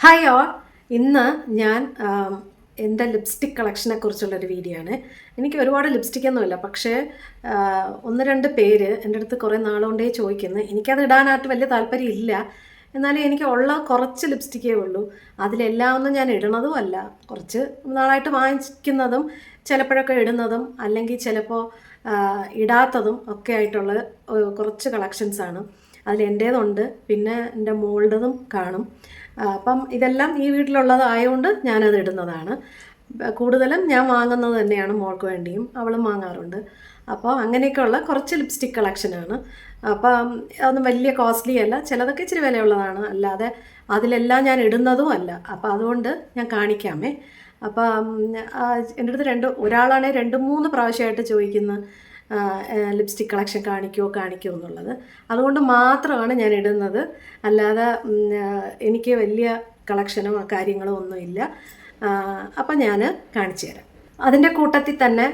Hi all. ഇന്ന് ഞാൻ എൻ്റെ ലിപ്സ്റ്റിക് കളക്ഷനെ കുറിച്ചുള്ളൊരു വീഡിയോ ആണ്. എനിക്ക് ഒരുപാട് ലിപ്സ്റ്റിക്കൊന്നുമില്ല, പക്ഷേ ഒന്ന് രണ്ട് പേര് എൻ്റെ അടുത്ത് കുറേ നാളുകൊണ്ടേ ചോദിക്കുന്നു. എനിക്കത് ഇടാനായിട്ട് വലിയ താല്പര്യം ഇല്ല, എന്നാലും എനിക്ക് ഉള്ള കുറച്ച് ലിപ്സ്റ്റിക്കേ ഉള്ളൂ. അതിലെല്ലാം ഒന്നും ഞാൻ ഇടണതും അല്ല, കുറച്ച് നാളായിട്ട് വാങ്ങിക്കുന്നതും ചിലപ്പോഴൊക്കെ ഇടുന്നതും അല്ലെങ്കിൽ ചിലപ്പോൾ ഇടാത്തതും ഒക്കെ ആയിട്ടുള്ള കുറച്ച് കളക്ഷൻസാണ്. അതിൽ എൻ്റേതുണ്ട്, പിന്നെ എൻ്റെ മോളുടേതും കാണും. അപ്പം ഇതെല്ലാം ഈ വീട്ടിലുള്ളതായതുകൊണ്ട് ഞാനത് ഇടുന്നതാണ്. കൂടുതലും ഞാൻ വാങ്ങുന്നത് തന്നെയാണ്, മോൾക്ക് വേണ്ടിയും അവളും വാങ്ങാറുണ്ട്. അപ്പോൾ അങ്ങനെയൊക്കെയുള്ള കുറച്ച് ലിപ്സ്റ്റിക് കളക്ഷനാണ്. അപ്പം അതൊന്നും വലിയ കോസ്റ്റ്ലി അല്ല, ചിലതൊക്കെ ഇച്ചിരി വിലയുള്ളതാണ്, അല്ലാതെ അതിലെല്ലാം ഞാൻ ഇടുന്നതും അല്ല. അപ്പോൾ അതുകൊണ്ട് ഞാൻ കാണിക്കാമേ. അപ്പം എൻ്റെ അടുത്ത് ഒരാളാണെങ്കിൽ 2-3 പ്രാവശ്യമായിട്ട് ചോദിക്കുന്ന ലിപ്സ്റ്റിക് കളക്ഷൻ കാണിക്കുമോ എന്നുള്ളത്. അതുകൊണ്ട് മാത്രമാണ് ഞാൻ ഇടുന്നത്, അല്ലാതെ എനിക്ക് വലിയ കളക്ഷനോ കാര്യങ്ങളോ ഒന്നുമില്ല. അപ്പം ഞാൻ കാണിച്ചു തരാം. അതിൻ്റെ കൂട്ടത്തിൽ തന്നെ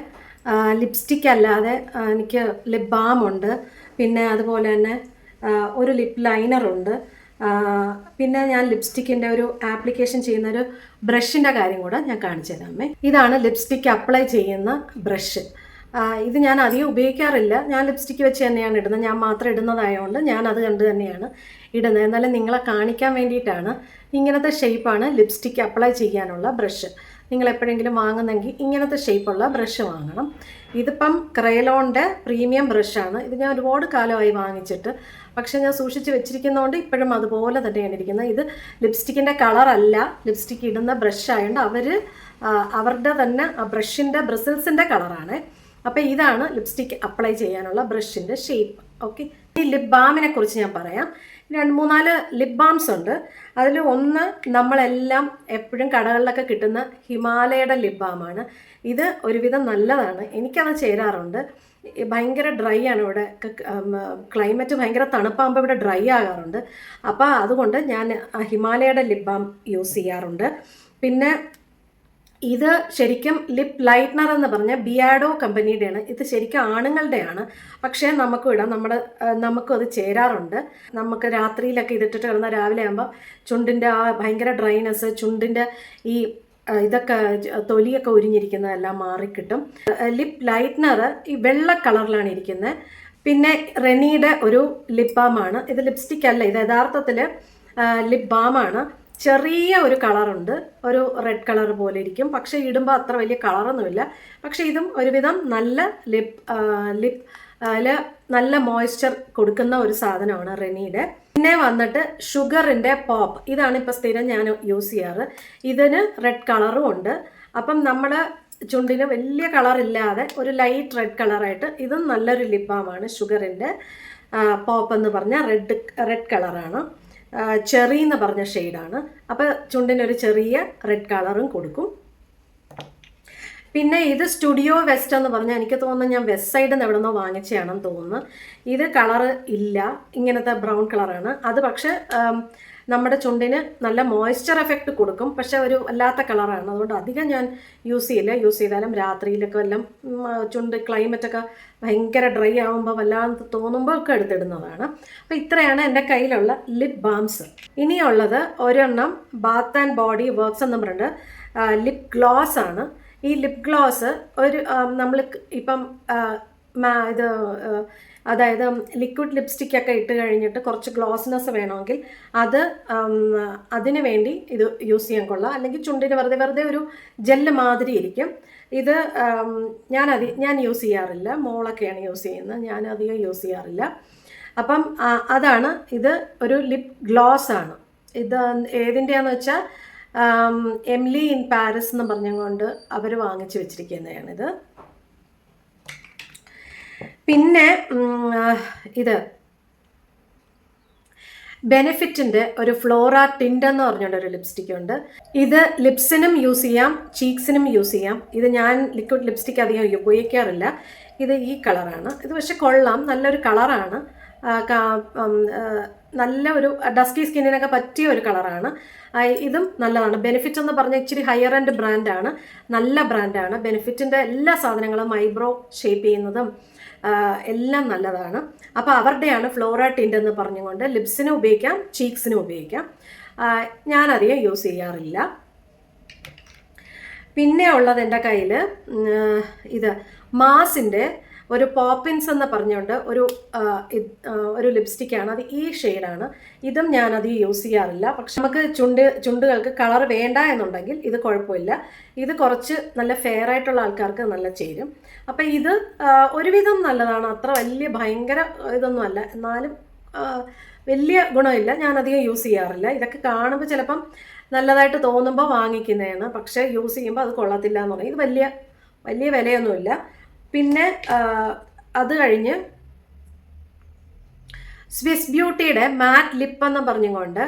ലിപ്സ്റ്റിക് അല്ലാതെ എനിക്ക് ലിപ് ബാമുണ്ട്, പിന്നെ അതുപോലെ തന്നെ ഒരു ലിപ് ലൈനറുണ്ട്, പിന്നെ ഞാൻ ലിപ്സ്റ്റിക്കിൻ്റെ ഒരു ആപ്ലിക്കേഷൻ ചെയ്യുന്നൊരു ബ്രഷിൻ്റെ കാര്യം കൂടെ ഞാൻ കാണിച്ചു തരാമേ. ഇതാണ് ലിപ്സ്റ്റിക്ക് അപ്ലൈ ചെയ്യുന്ന ബ്രഷ്. ഇത് ഞാൻ അധികം ഉപയോഗിക്കാറില്ല, ഞാൻ ലിപ്സ്റ്റിക്ക് വെച്ച് തന്നെയാണ് ഇടുന്നത്. ഞാൻ മാത്രം ഇടുന്നതായതുകൊണ്ട് ഞാൻ അത് കണ്ട് തന്നെയാണ് ഇടുന്നത്. എന്നാലും നിങ്ങളെ കാണിക്കാൻ വേണ്ടിയിട്ടാണ്. ഇങ്ങനത്തെ ഷേപ്പാണ് ലിപ്സ്റ്റിക്ക് അപ്ലൈ ചെയ്യാനുള്ള ബ്രഷ്. നിങ്ങൾ എപ്പോഴെങ്കിലും വാങ്ങുന്നെങ്കിൽ ഇങ്ങനത്തെ ഷേപ്പുള്ള ബ്രഷ് വാങ്ങണം. ഇതിപ്പം ക്രയോണിൻ്റെ പ്രീമിയം ബ്രഷാണ്. ഇത് ഞാൻ ഒരുപാട് കാലമായി വാങ്ങിച്ചിട്ട്, പക്ഷേ ഞാൻ സൂക്ഷിച്ച് വെച്ചിരിക്കുന്നതുകൊണ്ട് ഇപ്പോഴും അതുപോലെ തന്നെയാണ് ഇരിക്കുന്നത്. ഇത് ലിപ്സ്റ്റിക്കിൻ്റെ കളറല്ല, ലിപ്സ്റ്റിക്ക് ഇടുന്ന ബ്രഷ് ആയതുകൊണ്ട് അവരുടെ തന്നെ ആ ബ്രഷിൻ്റെ ബ്രിസിൽസിൻ്റെ കളറാണ്. അപ്പോൾ ഇതാണ് ലിപ്സ്റ്റിക്ക് അപ്ലൈ ചെയ്യാനുള്ള ബ്രഷിൻ്റെ ഷേപ്പ്. ഓക്കെ, ഈ ലിപ് ബാമിനെ കുറിച്ച് ഞാൻ പറയാം. 2-3-4 ലിപ് ബാംസ് ഉണ്ട്. അതിൽ ഒന്ന് നമ്മളെല്ലാം എപ്പോഴും കടകളിലൊക്കെ കിട്ടുന്ന ഹിമാലയയുടെ ലിപ് ബാമാണ്. ഇത് ഒരുവിധം നല്ലതാണ്, എനിക്കത് ചേരാറുണ്ട്. ഭയങ്കര ഡ്രൈ ആണ് ഇവിടെ, ക്ലൈമറ്റ് ഭയങ്കര തണുപ്പാകുമ്പോൾ ഇവിടെ ഡ്രൈ ആകാറുണ്ട്. അപ്പോൾ അതുകൊണ്ട് ഞാൻ ഹിമാലയയുടെ ലിപ് ബാം യൂസ് ചെയ്യാറുണ്ട്. പിന്നെ ഇത് ശരിക്കും ലിപ് ലൈറ്റ്നർ എന്ന് പറഞ്ഞാൽ ബിയാഡോ കമ്പനിയുടെയാണ്. ഇത് ശരിക്കും ആണുങ്ങളുടെയാണ്, പക്ഷേ നമുക്കും ഇടാം, നമുക്കും അത് ചേരാറുണ്ട്. നമുക്ക് രാത്രിയിലൊക്കെ ഇതിട്ടിട്ട് കിടന്ന രാവിലെ ആകുമ്പോൾ ചുണ്ടിൻ്റെ ആ ഭയങ്കര ഡ്രൈനെസ്, ചുണ്ടിൻ്റെ ഈ ഇതൊക്കെ തൊലിയൊക്കെ ഉരിഞ്ഞിരിക്കുന്നതെല്ലാം മാറിക്കിട്ടും. ലിപ് ലൈറ്റ്നർ ഈ വെള്ള കളറിലാണ് ഇരിക്കുന്നത്. പിന്നെ റെനിയുടെ ഒരു ലിപ് ബാമാണ്. ഇത് ലിപ്സ്റ്റിക് അല്ല, ഇത് യഥാർത്ഥത്തിൽ ലിപ് ബാമാണ്. ചെറിയ ഒരു കളറുണ്ട്, ഒരു റെഡ് കളർ പോലെ ഇരിക്കും, പക്ഷേ ഇടുമ്പോൾ അത്ര വലിയ കളറൊന്നുമില്ല. പക്ഷേ ഇതും ഒരുവിധം നല്ല ലിപ്പിൽ നല്ല മോയ്സ്ചർ കൊടുക്കുന്ന ഒരു സാധനമാണ് റെനിയുടെ. പിന്നെ വന്നിട്ട് ഷുഗറിൻ്റെ പോപ്പ്, ഇതാണ് ഇപ്പോൾ സ്ഥിരം ഞാൻ യൂസ് ചെയ്യാറ്. ഇതിന് റെഡ് കളറും ഉണ്ട്. അപ്പം നമ്മൾ ചുണ്ടിന് വലിയ കളറില്ലാതെ ഒരു ലൈറ്റ് റെഡ് കളറായിട്ട് ഇതും നല്ലൊരു ലിപ് ബാമാണ്. ഷുഗറിൻ്റെ പോപ്പ് എന്ന് പറഞ്ഞാൽ റെഡ് കളറാണ്. ചെറി എന്ന് പറഞ്ഞ ഷെയ്ഡാണ്. അപ്പോൾ ചുണ്ടിനൊരു ചെറിയ റെഡ് കളറും കൊടുക്കും. പിന്നെ ഇത് സ്റ്റുഡിയോ വെസ്റ്റ് എന്ന് പറഞ്ഞാൽ എനിക്ക് തോന്നുന്നു ഞാൻ വെസ്റ്റ് സൈഡിൽ നിന്ന് എവിടെ നിന്നോ വാങ്ങിച്ചതാണെന്ന് തോന്നുന്നു. ഇത് കളറ് ഇല്ല, ഇങ്ങനത്തെ ബ്രൗൺ കളറാണ്. അത് പക്ഷേ നമ്മുടെ ചുണ്ടിന് നല്ല മോയ്സ്ചർ എഫക്റ്റ് കൊടുക്കും, പക്ഷെ ഒരു വല്ലാത്ത കളറാണ്. അതുകൊണ്ട് അധികം ഞാൻ യൂസ് ചെയ്യില്ല. യൂസ് ചെയ്താലും രാത്രിയിലൊക്കെ വല്ലതും ചുണ്ട് ക്ലൈമറ്റൊക്കെ ഭയങ്കര ഡ്രൈ ആകുമ്പോൾ വല്ലാതെ തോന്നുമ്പോൾ ഒക്കെ എടുത്തിടുന്നതാണ്. അപ്പോൾ ഇത്രയാണ് എൻ്റെ കയ്യിലുള്ള ലിപ് ബാംസ്. ഇനിയുള്ളത് ഒരെണ്ണം ബാത്ത് ആൻഡ് ബോഡി വർക്ക്സ് എന്ന് പറഞ്ഞിട്ട് ലിപ് ഗ്ലോസ് ആണ്. ഈ ലിപ് ഗ്ലോസ് നമ്മൾ ഇപ്പം ഇത് അതായത് ലിക്വിഡ് ലിപ്സ്റ്റിക്കൊക്കെ ഇട്ട് കഴിഞ്ഞിട്ട് കുറച്ച് ഗ്ലോസ്നെസ് വേണമെങ്കിൽ അതിന് വേണ്ടി ഇത് യൂസ് ചെയ്യാൻ കൊള്ളാം. അല്ലെങ്കിൽ ചുണ്ടിന് വെറുതെ ഒരു ജെല്ല് മാതിരി ഇരിക്കും. ഇത് ഞാൻ യൂസ് ചെയ്യാറില്ല, മോളൊക്കെയാണ് യൂസ് ചെയ്യുന്നത്, ഞാൻ അധികം യൂസ് ചെയ്യാറില്ല. അപ്പം അതാണ് ഇത്. ഒരു ലിപ് ഗ്ലോസ് ആണ് ഇത്. ഏതിൻ്റെയാന്ന് വെച്ചാൽ എമിലി ഇൻ പാരീസ് എന്ന് പറഞ്ഞുകൊണ്ട് അവർ വാങ്ങിച്ചു വെച്ചിരിക്കുന്നതാണിത്. പിന്നെ ഇത് ബെനിഫിറ്റിൻ്റെ ഒരു ഫ്ലോറ ടിൻറ്റ് എന്ന് പറഞ്ഞൊരു ലിപ്സ്റ്റിക് ഉണ്ട്. ഇത് ലിപ്സിനും യൂസ് ചെയ്യാം, ചീക്സിനും യൂസ് ചെയ്യാം. ഇത് ഞാൻ ലിക്വിഡ് ലിപ്സ്റ്റിക് അധികം ഉപയോഗിക്കാറില്ല. ഇത് ഈ കളറാണ്. ഇത് പക്ഷെ കൊള്ളാം, നല്ലൊരു കളറാണ്. നല്ല ഒരു ഡസ്കി സ്കിന്നിനൊക്കെ പറ്റിയ ഒരു കളറാണ്. ഇതും നല്ലതാണ്. ബെനിഫിറ്റ് എന്ന് പറഞ്ഞാൽ ഇച്ചിരി ഹയർ എൻഡ് ബ്രാൻഡാണ്, നല്ല ബ്രാൻഡാണ്. ബെനിഫിറ്റിൻ്റെ എല്ലാ സാധനങ്ങളും ഐബ്രോ ഷേപ്പ് ചെയ്യുന്നതും എല്ലാം നല്ലതാണ്. അപ്പോൾ അവരുടെയാണ് ഫ്ലോറ ടിൻറ്റ് എന്ന് പറഞ്ഞുകൊണ്ട് ലിപ്സിനും ഉപയോഗിക്കാം, ചീക്സിനും ഉപയോഗിക്കാം. ഞാനധികം യൂസ് ചെയ്യാറില്ല. പിന്നെ ഉള്ളത് എൻ്റെ കയ്യിൽ ഇത് മാസിൻ്റെ ഒരു പോപ്പിൻസ് എന്ന് പറഞ്ഞുകൊണ്ട് ഒരു ലിപ്സ്റ്റിക്കാണ്. അത് ഈ ഷെയ്ഡാണ്. ഇതും ഞാനധികം യൂസ് ചെയ്യാറില്ല. പക്ഷെ നമുക്ക് ചുണ്ടുകൾക്ക് കളർ വേണ്ട എന്നുണ്ടെങ്കിൽ ഇത് കുഴപ്പമില്ല. ഇത് കുറച്ച് നല്ല ഫെയർ ആയിട്ടുള്ള ആൾക്കാർക്ക് നല്ല ചേരും. അപ്പം ഇത് ഒരുവിധം നല്ലതാണ്. അത്ര വലിയ ഭയങ്കര ഇതൊന്നും അല്ല, എന്നാലും വലിയ ഗുണമില്ല. ഞാനധികം യൂസ് ചെയ്യാറില്ല. ഇതൊക്കെ കാണുമ്പോൾ ചിലപ്പം നല്ലതായിട്ട് തോന്നുമ്പോൾ വാങ്ങിക്കുന്നതാണ്, പക്ഷേ യൂസ് ചെയ്യുമ്പോൾ അത് കൊള്ളത്തില്ല എന്ന് പറയും. ഇത് വലിയ വിലയൊന്നുമില്ല. പിന്നെ അത് കഴിഞ്ഞ് സ്വിസ് ബ്യൂട്ടിയുടെ മാറ്റ് ലിപ്പ് എന്ന് പറഞ്ഞുകൊണ്ട്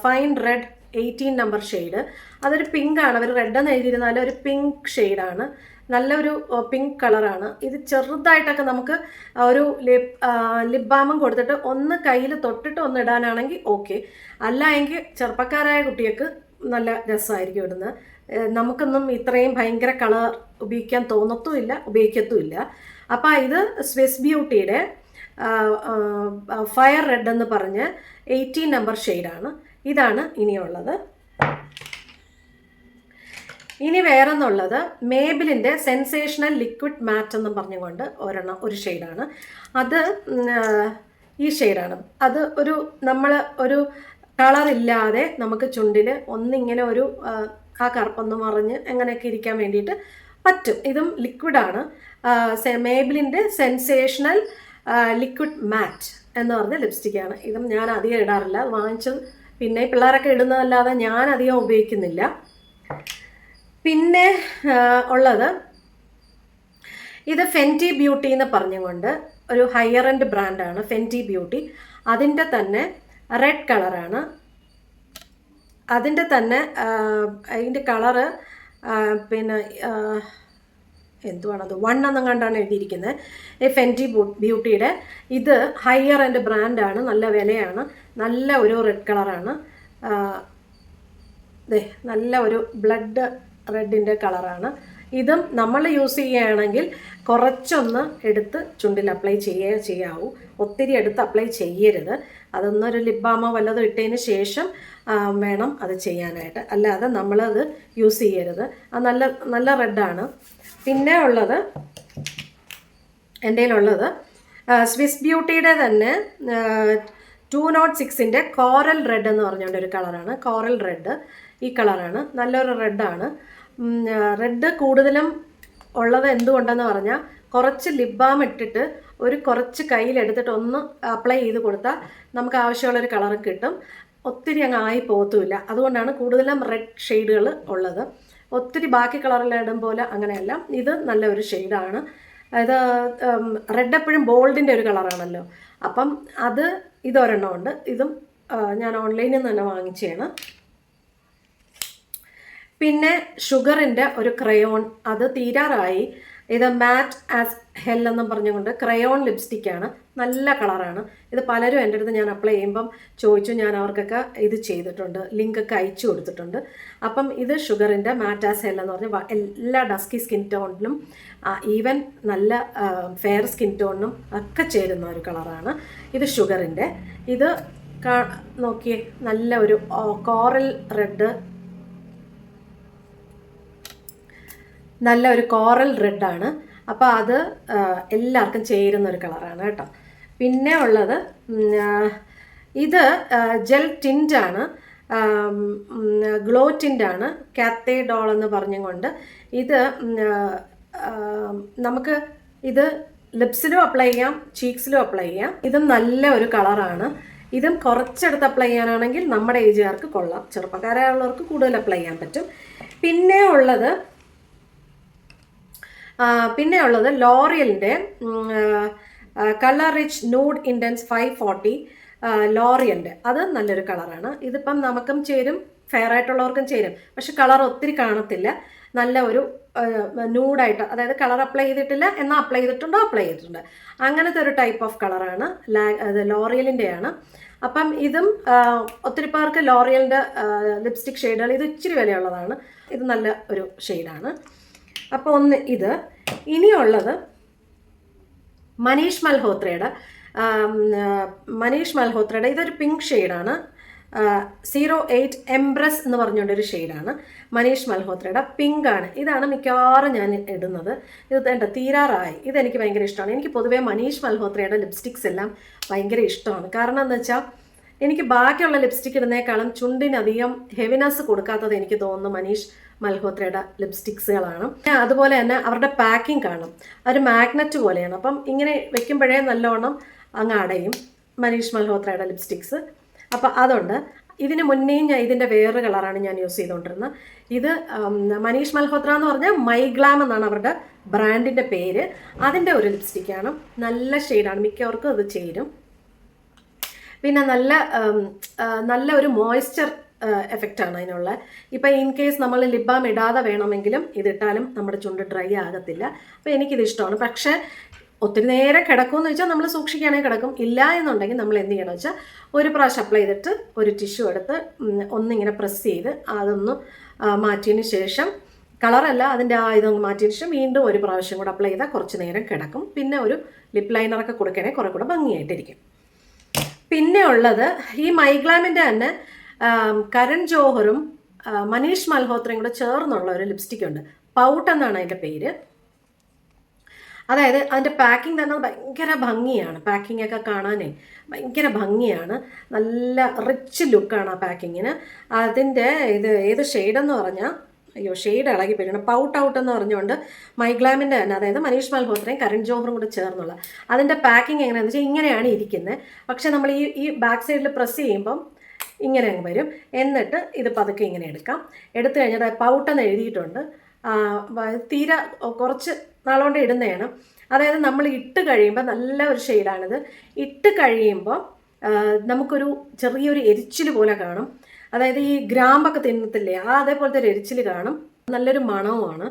ഫൈൻ റെഡ് 18 നമ്പർ ഷെയ്ഡ്. അതൊരു പിങ്ക് ആണ്. അവർ റെഡ് എന്ന് എഴുതിയിരുന്നാലും ഒരു പിങ്ക് ഷെയ്ഡാണ്. നല്ലൊരു പിങ്ക് കളറാണ്. ഇത് ചെറുതായിട്ടൊക്കെ നമുക്ക് ഒരു ലിപ് ബാമും കൊടുത്തിട്ട് ഒന്ന് കയ്യിൽ തൊട്ടിട്ട് ഒന്ന് ഇടാനാണെങ്കിൽ ഓക്കെ. അല്ല എങ്കിൽ ചെറുപ്പക്കാരായ കുട്ടികൾക്ക് നല്ല രസമായിരിക്കും ഇടുന്നത്. നമുക്കൊന്നും ഇത്രയും ഭയങ്കര കളർ ഉപയോഗിക്കത്തുമില്ല. അപ്പോൾ ഇത് സ്വിസ് ബ്യൂട്ടിയുടെ ഫയർ റെഡ് എന്ന് പറഞ്ഞ് 18 നമ്പർ ഷെയ്ഡാണ്. ഇതാണ് ഇനിയുള്ളത്. ഇനി വേറൊന്നുള്ളത് മേബിലിൻ്റെ സെൻസേഷണൽ ലിക്വിഡ് മാറ്റ് എന്ന് പറഞ്ഞുകൊണ്ട് ഒരു ഷെയ്ഡാണ്. അത് ഈ ഷെയ്ഡാണ്. അത് ഒരു കളറില്ലാതെ നമുക്ക് ചുണ്ടിൽ ഒന്നിങ്ങനെ ആ കറുപ്പൊന്ന് മറിഞ്ഞ് അങ്ങനെയൊക്കെ ഇരിക്കാൻ വേണ്ടിയിട്ട് പറ്റും. ഇതും ലിക്വിഡാണ്. മേബിലിൻ്റെ സെൻസേഷണൽ ലിക്വിഡ് മാറ്റ് എന്ന് പറഞ്ഞ ലിപ്സ്റ്റിക്കാണ്. ഇതും ഞാൻ അധികം ഇടാറില്ല. വാങ്ങിച്ചത് പിന്നെ പിള്ളേരൊക്കെ ഇടുന്നതല്ലാതെ ഞാൻ അധികം ഉപയോഗിക്കുന്നില്ല. പിന്നെ ഉള്ളത് ഇത് ഫെൻറ്റി ബ്യൂട്ടി എന്ന് പറഞ്ഞുകൊണ്ട് ഒരു ഹയർ എൻഡ് ബ്രാൻഡാണ് ഫെൻറ്റി ബ്യൂട്ടി. അതിൻ്റെ തന്നെ റെഡ് കളറാണ്. അതിൻ്റെ കളറ് പിന്നെ എന്തുവാണത് 1 എന്നും കണ്ടാണ് എഴുതിയിരിക്കുന്നത്. ഈ ഫെൻറ്റി ബ്യൂട്ടിയുടെ ഇത് ഹയർ എൻഡ് ബ്രാൻഡാണ്. നല്ല വിലയാണ്. നല്ല ഒരു റെഡ് കളറാണ്. നല്ല ഒരു ബ്ലഡ് റെഡിൻ്റെ കളറാണ്. ഇതും നമ്മൾ യൂസ് ചെയ്യുകയാണെങ്കിൽ കുറച്ചൊന്ന് എടുത്ത് ചുണ്ടിൽ അപ്ലൈ ചെയ്യാവൂ. ഒത്തിരി എടുത്ത് അപ്ലൈ ചെയ്യരുത്. അതൊന്നൊരു ലിപ് ബാമോ വല്ലതും ഇട്ടതിന് ശേഷം വേണം അത് ചെയ്യാനായിട്ട്. അല്ലാതെ നമ്മളത് യൂസ് ചെയ്യരുത്. അത് നല്ല റെഡാണ്. പിന്നെ ഉള്ളത് എൻ്റെ കയ്യിലുള്ളത് സ്വിസ് ബ്യൂട്ടിയുടെ തന്നെ 206ൻ്റെ കോറൽ റെഡ് എന്ന് പറഞ്ഞുകൊണ്ട് ഒരു കളറാണ്. കോറൽ റെഡ് ഈ കളറാണ്. നല്ലൊരു റെഡാണ്. റെഡ് കൂടുതലും ഉള്ളത് എന്തുകൊണ്ടെന്ന് പറഞ്ഞാൽ കുറച്ച് ലിപ് ബാം ഇട്ടിട്ട് കുറച്ച് കയ്യിലെടുത്തിട്ട് ഒന്ന് അപ്ലൈ ചെയ്ത് കൊടുത്താൽ നമുക്ക് ആവശ്യമുള്ളൊരു കളർ കിട്ടും. ഒത്തിരി അങ്ങ് ആയി പോകത്തുമില്ല. അതുകൊണ്ടാണ് കൂടുതലും റെഡ് ഷെയ്ഡുകൾ ഉള്ളത്. ഒത്തിരി ബാക്കി കളറിലിടും പോലെ അങ്ങനെയല്ല. ഇത് നല്ലൊരു ഷെയ്ഡാണ്. ഇത് റെഡ് എപ്പോഴും ബോൾഡിൻ്റെ ഒരു കളറാണല്ലോ. അപ്പം ഇതൊരെണ്ണമുണ്ട്. ഇതും ഞാൻ ഓൺലൈനിൽ നിന്ന് തന്നെ വാങ്ങിച്ചതാണ്. പിന്നെ ഷുഗറിൻ്റെ ഒരു ക്രയോൺ, അത് തീരാറായി. ഇത് മാറ്റ് ആസ് ഹെൽ എന്നും പറഞ്ഞുകൊണ്ട് ക്രയോൺ ലിപ്സ്റ്റിക്കാണ്. നല്ല കളറാണ്. ഇത് പലരും എൻ്റെ അടുത്ത് ഞാൻ അപ്ലൈ ചെയ്യുമ്പം ചോദിച്ചു. ഞാൻ അവർക്കൊക്കെ ഇത് ചെയ്തിട്ടുണ്ട്, ലിങ്കൊക്കെ അയച്ചു കൊടുത്തിട്ടുണ്ട്. അപ്പം ഇത് ഷുഗറിൻ്റെ മാറ്റ് ആസ് ഹെൽ എന്ന് പറഞ്ഞാൽ എല്ലാ ഡസ്കി സ്കിൻ ടോണിലും ഈവൻ നല്ല ഫെയർ സ്കിൻ ടോണിനും ഒക്കെ ചേരുന്ന ഒരു കളറാണ്. ഇത് ഷുഗറിൻ്റെ. ഇത് നോക്കിയേ, നല്ല ഒരു കോറൽ റെഡ്, നല്ല ഒരു കോറൽ റെഡാണ്. അപ്പോൾ അത് എല്ലാവർക്കും ചേരുന്ന ഒരു കളറാണ് കേട്ടോ. പിന്നെ ഉള്ളത് ഇത് ജെൽ ടിൻ്റാണ്, ഗ്ലോ ടിൻ്റാണ്, കാത്തേ ഡോൾ എന്ന് പറഞ്ഞുകൊണ്ട്. ഇത് നമുക്ക് ഇത് ലിപ്സിലും അപ്ലൈ ചെയ്യാം, ചീക്സിലും അപ്ലൈ ചെയ്യാം. ഇതും നല്ല ഒരു കളറാണ്. ഇതും കുറച്ചെടുത്ത് അപ്ലൈ ചെയ്യാനാണെങ്കിൽ നമ്മുടെ ഏജുകാർക്ക് കൊള്ളാം. ചെറുപ്പക്കാരായുള്ളവർക്ക് കൂടുതൽ അപ്ലൈ ചെയ്യാൻ പറ്റും. പിന്നെ ഉള്ളത് ലോറിയലിൻ്റെ കളർ റിച്ച് നൂഡ് ഇൻറ്റൻസ് 540 ലോറിയലിൻ്റെ. അത് നല്ലൊരു കളറാണ്. ഇതിപ്പം നമുക്കും ചേരും, ഫെയർ ആയിട്ടുള്ളവർക്കും ചേരും. പക്ഷെ കളർ ഒത്തിരി കാണത്തില്ല. നല്ല ഒരു നൂഡായിട്ട്, അതായത് കളർ അപ്ലൈ ചെയ്തിട്ടില്ല എന്നാൽ അപ്ലൈ ചെയ്തിട്ടുണ്ട്. അങ്ങനത്തെ ഒരു ടൈപ്പ് ഓഫ് കളറാണ്. ലോറിയലിൻ്റെയാണ്. അപ്പം ഇതും ഒത്തിരി പേർക്ക് ലോറിയലിൻ്റെ ലിപ്സ്റ്റിക് ഷെയ്ഡുകൾ ഇത് ഇച്ചിരി വിലയുള്ളതാണ്. ഇത് നല്ല ഒരു ഷെയ്ഡാണ്. അപ്പോൾ ഇത്. ഇനിയുള്ളത് മനീഷ് മൽഹോത്രയുടെ ഇതൊരു പിങ്ക് ഷെയ്ഡാണ്. 08 എംബ്രസ് എന്ന് പറഞ്ഞുകൊണ്ടൊരു ഷെയ്ഡാണ്. മനീഷ് മൽഹോത്രയുടെ പിങ്ക് ആണ്. ഇതാണ് മിക്കവാറും ഞാൻ ഇടുന്നത്. ഇത് എൻ്റെ തീരാറായി. ഇതെനിക്ക് ഭയങ്കര ഇഷ്ടമാണ്. എനിക്ക് പൊതുവേ മനീഷ് മൽഹോത്രയുടെ ലിപ്സ്റ്റിക്സ് എല്ലാം ഭയങ്കര ഇഷ്ടമാണ്. കാരണം എന്താ വെച്ചാൽ എനിക്ക് ബാക്കിയുള്ള ലിപ്സ്റ്റിക് ഇടുന്നേക്കാളും ചുണ്ടിനധികം ഹെവിനെസ് കൊടുക്കാത്തത് എനിക്ക് തോന്നുന്നു മനീഷ് മൽഹോത്രയുടെ ലിപ്സ്റ്റിക്സുകളാണ്. അതുപോലെ തന്നെ അവരുടെ പാക്കിംഗ് കാണും, ഒരു മാഗ്നറ്റ് പോലെയാണ്. അപ്പം ഇങ്ങനെ വെക്കുമ്പോഴേ നല്ലോണം അങ്ങ് അടയും മനീഷ് മൽഹോത്രയുടെ ലിപ്സ്റ്റിക്സ്. അപ്പം അതുണ്ട്. ഇതിന് മുന്നേയും ഞാൻ ഇതിൻ്റെ വേറൊരു കളറാണ് ഞാൻ യൂസ് ചെയ്തുകൊണ്ടിരുന്നത്. ഇത് മനീഷ് മൽഹോത്ര എന്ന് പറഞ്ഞാൽ മൈഗ്ലാം എന്നാണ് അവരുടെ ബ്രാൻഡിൻ്റെ പേര്. അതിൻ്റെ ഒരു ലിപ്സ്റ്റിക്കാണ്. നല്ല ഷെയ്ഡാണ്, മിക്കവർക്കും അത് ചേരും. പിന്നെ നല്ല ഒരു മോയ്സ്ചർ എഫക്റ്റാണ് അതിനുള്ള. ഇപ്പം ഇൻ കേസ് നമ്മൾ ലിപ് ബാം ഇടാതെ വേണമെങ്കിലും ഇതിട്ടാലും നമ്മുടെ ചുണ്ട് ഡ്രൈ ആകത്തില്ല. അപ്പോൾ എനിക്കിത് ഇഷ്ടമാണ്. പക്ഷേ ഒത്തിരി നേരം കിടക്കുമെന്ന് വെച്ചാൽ നമ്മൾ സൂക്ഷിക്കുകയാണെങ്കിൽ കിടക്കും. ഇല്ല എന്നുണ്ടെങ്കിൽ നമ്മൾ എന്ത് ചെയ്യണമെന്ന് വെച്ചാൽ ഒരു പ്രാവശ്യം അപ്ലൈ ചെയ്തിട്ട് ഒരു ടിഷ്യൂ എടുത്ത് ഒന്നിങ്ങനെ പ്രസ് ചെയ്ത് അതൊന്ന് മാറ്റിയതിന് ശേഷം, കളറല്ല അതിൻ്റെ ഇതൊന്ന് മാറ്റിയതിന് ശേഷം വീണ്ടും ഒരു പ്രാവശ്യം കൂടെ അപ്ലൈ ചെയ്താൽ കുറച്ച് നേരം കിടക്കും. പിന്നെ ഒരു ലിപ് ലൈനറൊക്കെ കൊടുക്കുകയാണെങ്കിൽ കുറേ കൂടെ ഭംഗിയായിട്ടിരിക്കും. പിന്നെ ഉള്ളത് ഈ മൈഗ്ലാമിൻ്റെ തന്നെ കരൺ ജോഹറും മനീഷ് മൽഹോത്രയും കൂടെ ചേർന്നുള്ള ഒരു ലിപ്സ്റ്റിക് ഉണ്ട്. പൗട്ട് എന്നാണ് അതിൻ്റെ പേര്. അതായത് അതിൻ്റെ പാക്കിംഗ് തന്നെ ഭയങ്കര ഭംഗിയാണ്. പാക്കിംഗ് ഒക്കെ കാണാനേ ഭയങ്കര ഭംഗിയാണ്. നല്ല റിച്ച് ലുക്കാണ് ആ പാക്കിങ്ങിന്. അതിൻ്റെ ഏത് ഷെയ്ഡെന്ന് പറഞ്ഞാൽ, അയ്യോ ഷെയ്ഡ് ഇളകി പോയിട്ടുണ്ട്. പൗട്ട് ഔട്ട് എന്ന് പറഞ്ഞുകൊണ്ട് മൈഗ്ലാമിൻ്റെ തന്നെ, അതായത് മനീഷ് മൽഹോത്രയും കരൺ ജോഹറും കൂടെ ചേർന്നുള്ള അതിൻ്റെ പാക്കിംഗ് എങ്ങനെയാണെന്ന് വെച്ചാൽ ഇങ്ങനെയാണ് ഇരിക്കുന്നത്. പക്ഷെ നമ്മൾ ഈ ബാക്ക് സൈഡിൽ പ്രസ് ചെയ്യുമ്പം ഇങ്ങനെ അങ്ങ് വരും. എന്നിട്ട് ഇത് പതുക്കെ ഇങ്ങനെ എടുക്കാം. എടുത്തു കഴിഞ്ഞിട്ട് പൗട്ടെന്ന് എഴുതിയിട്ടുണ്ട്. തീരെ കുറച്ച് നാളുകൊണ്ട് ഇടുന്നതാണ്. അതായത് നമ്മൾ ഇട്ട് കഴിയുമ്പോൾ നല്ല ഒരു ഷെയ്ഡാണിത്. ഇട്ട് കഴിയുമ്പോൾ നമുക്കൊരു ചെറിയൊരു എരിച്ചിൽ പോലെ കാണും. അതായത് ഈ ഗ്രാമ്പൊക്കെ തിന്നത്തില്ലേ, അതേപോലത്തെ ഒരു എരിച്ചിൽ കാണും. നല്ലൊരു മണവുമാണ്.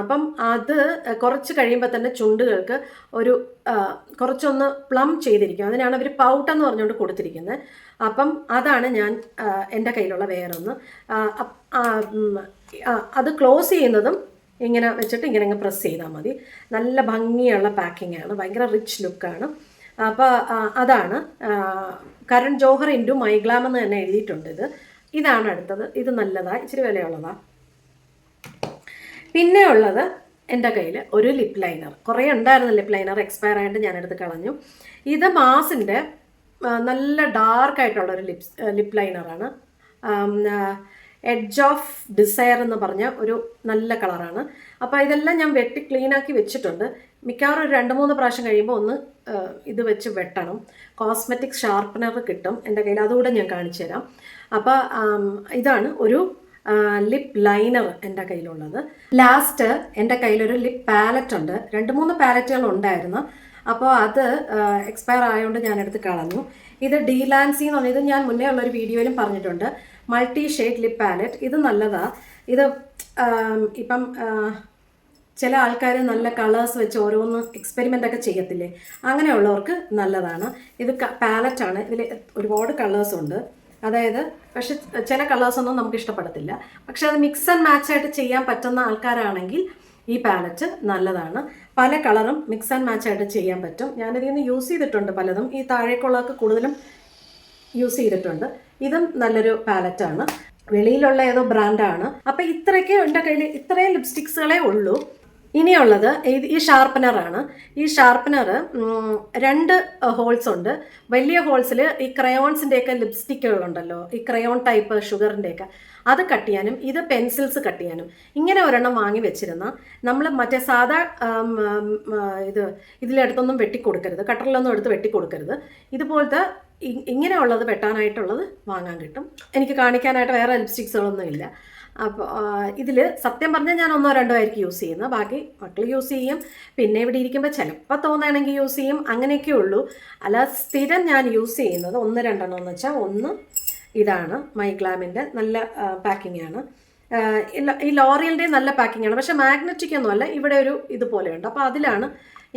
അപ്പം അത് കുറച്ച് കഴിയുമ്പോൾ തന്നെ ചുണ്ടുകൾക്ക് ഒരു കുറച്ചൊന്ന് പ്ലം ചെയ്തിരിക്കും. അതിനാണ് അവർ പൗട്ടെന്ന് പറഞ്ഞുകൊണ്ട് കൊടുത്തിരിക്കുന്നത്. അപ്പം അതാണ് ഞാൻ എൻ്റെ കയ്യിലുള്ള വേറൊന്ന്. അത് ക്ലോസ് ചെയ്യുന്നതും ഇങ്ങനെ വെച്ചിട്ട് ഇങ്ങനെ അങ്ങ് പ്രസ് ചെയ്താൽ മതി. നല്ല ഭംഗിയുള്ള പാക്കിംഗ് ആണ്, ഭയങ്കര റിച്ച് ലുക്കാണ്. അപ്പോൾ അതാണ് കരൺ ജോഹർ ഇൻറ്റു മൈഗ്ലാം എന്ന് തന്നെ എഴുതിയിട്ടുണ്ട്. ഇതാണ് അടുത്തത്. ഇത് നല്ലതാണ്, ഇച്ചിരി വിലയുള്ളതാണ്. പിന്നെ ഉള്ളത് എൻ്റെ കയ്യിൽ ഒരു ലിപ്പ് ലൈനർ. കുറേ ഉണ്ടായിരുന്നു ലിപ്പ് ലൈനർ, എക്സ്പയർ ആയിട്ട് ഞാനെടുത്ത് കളഞ്ഞു. ഇത് മാസിൻ്റെ നല്ല ഡാർക്കായിട്ടുള്ളൊരു ലിപ്പ് ലൈനറാണ്. എഡ്ജ് ഓഫ് ഡിസയർ എന്ന് പറഞ്ഞ ഒരു നല്ല കളറാണ്. അപ്പോൾ ഇതെല്ലാം ഞാൻ വെട്ടി ക്ലീനാക്കി വെച്ചിട്ടുണ്ട്. മിക്കവാറും ഒരു 2-3 പ്രാവശ്യം കഴിയുമ്പോൾ ഒന്ന് ഇത് വെച്ച് വെട്ടണം. കോസ്മെറ്റിക് ഷാർപ്പനർ കിട്ടും എൻ്റെ കയ്യിൽ, അതുകൂടെ ഞാൻ കാണിച്ചു തരാം. അപ്പോൾ ഇതാണ് ഒരു ലിപ്പ് ലൈനർ എൻ്റെ കയ്യിലുള്ളത്. ലാസ്റ്റ് എൻ്റെ കയ്യിലൊരു ലിപ്പ് പാലറ്റ് ഉണ്ട്. 2-3 പാലറ്റുകൾ ഉണ്ടായിരുന്നു. അപ്പോൾ അത് എക്സ്പയർ ആയതുകൊണ്ട് ഞാനെടുത്ത് കളഞ്ഞു. ഇത് ഡീലാൻസി എന്ന് പറഞ്ഞത് ഞാൻ മുന്നേ ഉള്ളൊരു വീഡിയോയിലും പറഞ്ഞിട്ടുണ്ട്. Multi shade lip palette. ഇത് നല്ലതാണ്. ഇത് ഇപ്പം ചില ആൾക്കാർ നല്ല കളേഴ്സ് വെച്ച് ഓരോന്ന് എക്സ്പെരിമെൻ്റ് ഒക്കെ ചെയ്യത്തില്ലേ, അങ്ങനെയുള്ളവർക്ക് നല്ലതാണ്. ഇത് പാലറ്റാണ്. ഇതിൽ ഒരുപാട് കളേഴ്സ് ഉണ്ട്. അതായത് പക്ഷെ ചില കളേഴ്സൊന്നും നമുക്ക് ഇഷ്ടപ്പെടത്തില്ല. പക്ഷെ അത് മിക്സ് ആൻഡ് മാച്ച് ആയിട്ട് ചെയ്യാൻ പറ്റുന്ന ആൾക്കാരാണെങ്കിൽ ഈ പാലറ്റ് നല്ലതാണ്. പല കളറും മിക്സ് ആൻഡ് മാച്ച് ആയിട്ട് ചെയ്യാൻ പറ്റും. ഞാനിതിൽ നിന്ന് യൂസ് ചെയ്തിട്ടുണ്ട് പലതും. ഈ താഴേക്കുള്ളതൊക്കെ കൂടുതലും യൂസ് ചെയ്തിട്ടുണ്ട്. ഇതും നല്ലൊരു പാലറ്റാണ്. വെളിയിലുള്ള ഏതോ ബ്രാൻഡാണ്. അപ്പം ഇത്രയൊക്കെ എൻ്റെ കയ്യിൽ ഇത്രയും ലിപ്സ്റ്റിക്സുകളേ ഉള്ളൂ. ഇനിയുള്ളത് ഈ ഷാർപ്പനറാണ്. ഈ ഷാർപ്പനർ 2 ഹോൾസ് ഉണ്ട്. വലിയ ഹോൾസിൽ ഈ ക്രയോൺസിൻ്റെയൊക്കെ ലിപ്സ്റ്റിക്കുകളുണ്ടല്ലോ, ഈ ക്രയോൺ ടൈപ്പ് ഷുഗറിൻ്റെയൊക്കെ, അത് കട്ട് ചെയ്യാനും ഇത് പെൻസിൽസ് കട്ട് ചെയ്യാനും. ഇങ്ങനെ ഒരെണ്ണം വാങ്ങി വെച്ചിരുന്ന നമ്മൾ മറ്റേ സാധാ ഇതിലെടുത്തൊന്നും വെട്ടിക്കൊടുക്കരുത്, കട്ടറിലൊന്നും എടുത്ത് വെട്ടിക്കൊടുക്കരുത്. ഇതുപോലത്തെ ഇങ്ങനെയുള്ളത് വെട്ടാനായിട്ടുള്ളത് വാങ്ങാൻ കിട്ടും. എനിക്ക് കാണിക്കാനായിട്ട് വേറെ ലിപ്സ്റ്റിക്സുകളൊന്നും ഇല്ല. അപ്പോൾ ഇതിൽ സത്യം പറഞ്ഞാൽ ഞാൻ 1-2 ആയിരിക്കും യൂസ് ചെയ്യുന്നത്. ബാക്കി മക്കൾ യൂസ് ചെയ്യും. പിന്നെ ഇവിടെ ഇരിക്കുമ്പോൾ ചിലപ്പോൾ തോന്നുകയാണെങ്കിൽ യൂസ് ചെയ്യും. അങ്ങനെയൊക്കെ ഉള്ളൂ. അല്ല സ്ഥിരം ഞാൻ യൂസ് ചെയ്യുന്നത് 1-2 എന്ന് വെച്ചാൽ ഒന്ന് ഇതാണ് മൈഗ്ലാമിൻ്റെ നല്ല പാക്കിംഗ് ആണ്. ഈ ലോറിയലിൻ്റെ നല്ല പാക്കിംഗ് ആണ്. പക്ഷേ മാഗ്നറ്റിക് ഒന്നുമല്ല. ഇവിടെ ഒരു ഇതുപോലെയുണ്ട്. അപ്പോൾ അതിലാണ്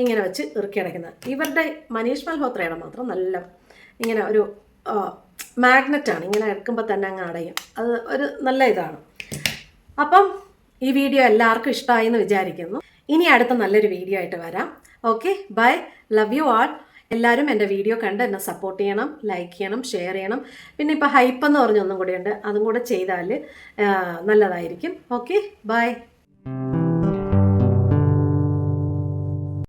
ഇങ്ങനെ വെച്ച് ഇറുക്കി അടയ്ക്കുന്നത്. ഇവരുടെ മനീഷ് മൽഹോത്രയുടെ മാത്രം നല്ല ഇങ്ങനെ ഒരു മാഗ്നറ്റാണ്. ഇങ്ങനെ എടുക്കുമ്പോൾ തന്നെ അങ്ങ് അടയും. അത് ഒരു നല്ല ഇതാണ്. അപ്പം ഈ വീഡിയോ എല്ലാവർക്കും ഇഷ്ടമായി എന്ന് വിചാരിക്കുന്നു. ഇനി അടുത്ത നല്ലൊരു വീഡിയോ ആയിട്ട് വരാം. Okay, bye, love you all. എല്ലാവരും എൻ്റെ വീഡിയോ കണ്ട് എന്നെ സപ്പോർട്ട് ചെയ്യണം, ലൈക്ക് ചെയ്യണം, ഷെയർ ചെയ്യണം. പിന്നെ ഇപ്പോൾ ഹൈപ്പ് എന്ന് പറഞ്ഞൊന്നും കൂടിയുണ്ട്, അതും കൂടെ ചെയ്താൽ നല്ലതായിരിക്കും. Okay, by.